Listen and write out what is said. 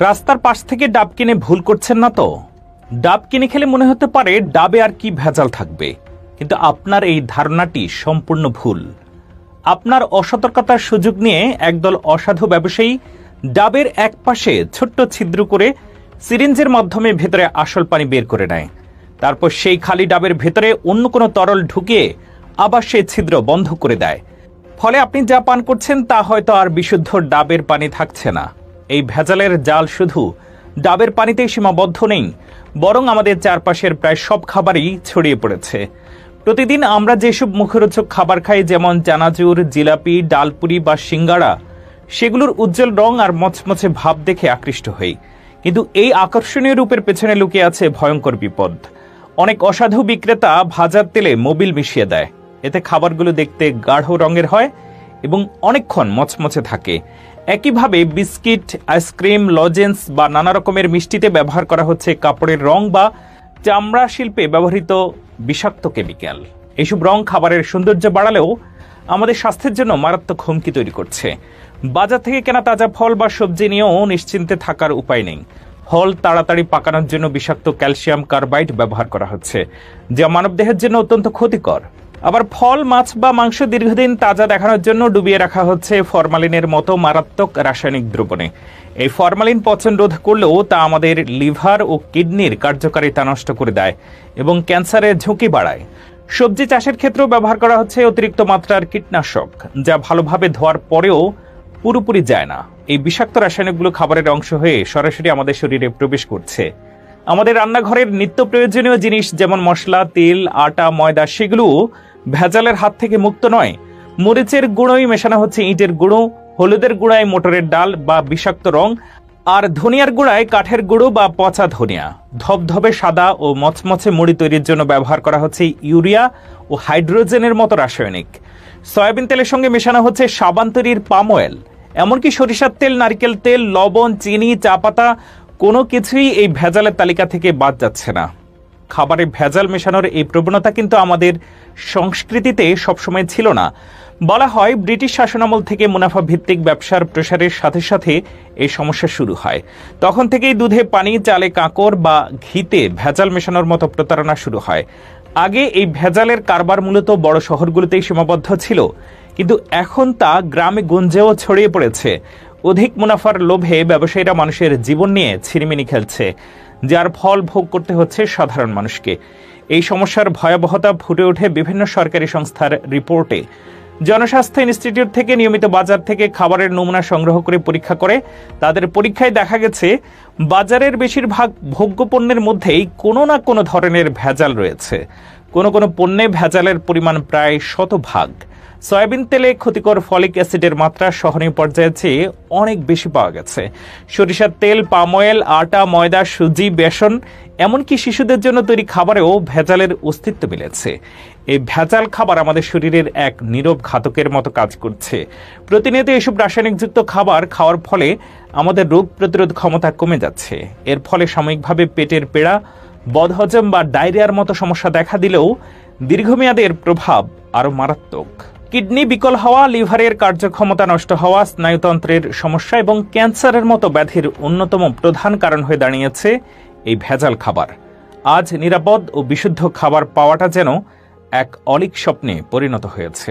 রাস্তার পাশ থেকে ডাব কিনে ভুল করছেন না তো? ডাব কিনে খেলে মনে হতে পারে ডাবে আর কি ভেজাল থাকবে, কিন্তু আপনার এই ধারণাটি সম্পূর্ণ ভুল। আপনার অসতর্কতার সুযোগ নিয়ে একদল অসাধু ব্যবসায়ী ডাবের এক পাশে ছোট্ট ছিদ্র করে সিরিঞ্জের মাধ্যমে ভেতরে আসল পানি বের করে নেয়। তারপর সেই খালি ডাবের ভেতরে অন্য কোনো তরল ঢুকিয়ে আবার সেই ছিদ্র বন্ধ করে দেয়। ফলে আপনি যা পান করছেন তা হয়তো আর বিশুদ্ধ ডাবের পানি থাকছে না। এই ভেজালের জাল শুধু ডাবের পানিতেই সীমাবদ্ধ নেই, বরং আমাদের চারপাশের প্রায় সব খাবারই ছড়িয়ে পড়েছে। প্রতিদিন আমরা যেসব মুখরোচক খাবার খাই, যেমন চানাচুর, জিলাপি, ডালপুরি বা সিঙ্গাড়া, সেগুলোর উজ্জ্বল রং আর মচমচে ভাব দেখে আকৃষ্ট হই। কিন্তু এই আকর্ষণীয় রূপের পেছনে লুকিয়ে আছে ভয়ঙ্কর বিপদ। অনেক অসাধু বিক্রেতা ভাজার তেলে মোবিল মিশিয়ে দেয়। এতে খাবারগুলো দেখতে গাঢ় রঙের হয় এবং অনেকক্ষণ মচমচে থাকে। একইভাবে বিস্কিট, আইসক্রিম, লজেন্স বা নানা রকমের মিষ্টিতে ব্যবহার করা হচ্ছে কাপড়ের রং বা চামড়া শিল্পে ব্যবহৃত বিষাক্ত কেমিক্যাল। এইসব রং খাবারের সৌন্দর্য বাড়ালেও আমাদের স্বাস্থ্যের জন্য মারাত্মক হুমকি তৈরি করছে। বাজার থেকে কেনা তাজা ফল বা সবজি নিয়েও নিশ্চিন্তে থাকার উপায় নেই। ফল তাড়াতাড়ি পাকানোর জন্য বিষাক্ত ক্যালসিয়াম কার্বাইড ব্যবহার করা হচ্ছে, যা মানবদেহের জন্য অত্যন্ত ক্ষতিকর। আবার ফল, মাছ বা মাংস দীর্ঘদিন তাজা দেখানোর জন্য ডুবিয়ে রাখা হচ্ছে ফরমালিনের মতো মারাত্মক রাসায়নিক দ্রবণে। এই ফরমালিন পচন রোধ করলেও তা আমাদের লিভার ও কিডনির কার্যকারিতা নষ্ট করে দেয় এবং ক্যান্সারের ঝুঁকি বাড়ায়। সবজি চাষের ক্ষেত্রেও ব্যবহার করা হচ্ছে অতিরিক্ত মাত্রার কীটনাশক, যা ভালোভাবে ধোয়ার পরেও পুরোপুরি যায় না। এই বিষাক্ত রাসায়নিকগুলো খাবারের অংশ হয়ে সরাসরি আমাদের শরীরে প্রবেশ করছে। আমাদের রান্নাঘরের নিত্য প্রয়োজনীয় জিনিস যেমন মশলা, তেল, আটা, ময়দা, সেগুলো ভেজালের হাত থেকে মুক্ত নয়। মরিচের গুঁড়োই মেশানো হচ্ছে ইটের গুঁড়ো, হলুদের গুঁড়ায় মোটরের ডাল বা বিষাক্ত রং, আর ধনিয়ার গুঁড়ায় কাঠের গুঁড়ো বা পচা ধনিয়া। ধবধবে সাদা ও মচমচে মুড়ি তৈরির জন্য ব্যবহার করা হচ্ছে ইউরিয়া ও হাইড্রোজেনের মতো রাসায়নিক। সয়াবিন তেলের সঙ্গে মেশানো হচ্ছে সাবান তৈরির পাম অয়েল। এমনকি সরিষার তেল, নারকেল তেল, লবণ, চিনি, চা পাতা, কোনো কিছুই এই ভেজালের তালিকা থেকে বাদ যাচ্ছে না। খাবারে ভেজাল মেশানোর এই প্রবণতা কিন্তু আমাদের সংস্কৃতিতে সবসময় ছিল না। বলা হয় ব্রিটিশ শাসনামল থেকে মুনাফা ভিত্তিক ব্যবসার প্রসারের সাথে সাথে এই সমস্যা শুরু হয়। তখন থেকেই দুধে পানি, চালে কাঁকর বা ঘিতে ভেজাল মেশানোর মতো প্রতারণা শুরু হয়। আগে এই ভেজালের কারবার মূলত বড় শহরগুলোতেই সীমাবদ্ধ ছিল, কিন্তু এখন তা গ্রামে গঞ্জেও ছড়িয়ে পড়েছে। অধিক মুনাফার লোভে ব্যবসায়ীরা মানুষের জীবন নিয়ে ছিনিমিনি খেলছে, যার ফল ভোগ করতে হচ্ছে সাধারণ মানুষকে। এই সমস্যার ভয়াবহতা ফুটে ওঠে বিভিন্ন সরকারি সংস্থার রিপোর্টে। জনস্বাস্থ্য ইনস্টিটিউট থেকে নিয়মিত বাজার থেকে খাবারের নমুনা সংগ্রহ করে পরীক্ষা করে তাদের পরীক্ষায় দেখা গেছে বাজারের বেশিরভাগ ভোগ্য পণ্যের মধ্যেই কোনো না কোনো ধরনের ভেজাল রয়েছে। কোনো কোনো পণ্যে ভেজালের পরিমাণ প্রায় 100%। সয়াবিন তেলে ক্ষতিকর ফলিক অ্যাসিডের মাত্রা সহনীয় পর্যায়ের চেয়ে অনেক বেশি পাওয়া গেছে। সরিষার তেল, পাম অয়েল, আটা, ময়দা, সুজি, বেসন, এমনকি শিশুদের জন্য তৈরি খাবারেও ভেজালের অস্তিত্ব মিলেছে। এই ভেজাল খাবার আমাদের শরীরের এক নীরব ঘাতকের মতো কাজ করছে। প্রতিনিয়ত এসব রাসায়নিকযুক্ত খাবার খাওয়ার ফলে আমাদের রোগ প্রতিরোধ ক্ষমতা কমে যাচ্ছে। এর ফলে সাময়িকভাবে পেটের পীড়া, বদহজম বা ডায়রিয়ার মতো সমস্যা দেখা দিলেও দীর্ঘমেয়াদে এর প্রভাব আরও মারাত্মক। কিডনি বিকল হওয়া, লিভারের কার্যক্ষমতা নষ্ট হওয়া, স্নায়ুতন্ত্রের সমস্যা এবং ক্যান্সারের মতো ব্যাধির অন্যতম প্রধান কারণ হয়ে দাঁড়িয়েছে এই ভেজাল খাবার। আজ নিরাপদ ও বিশুদ্ধ খাবার পাওয়াটা যেন এক অলীক স্বপ্নে পরিণত হয়েছে।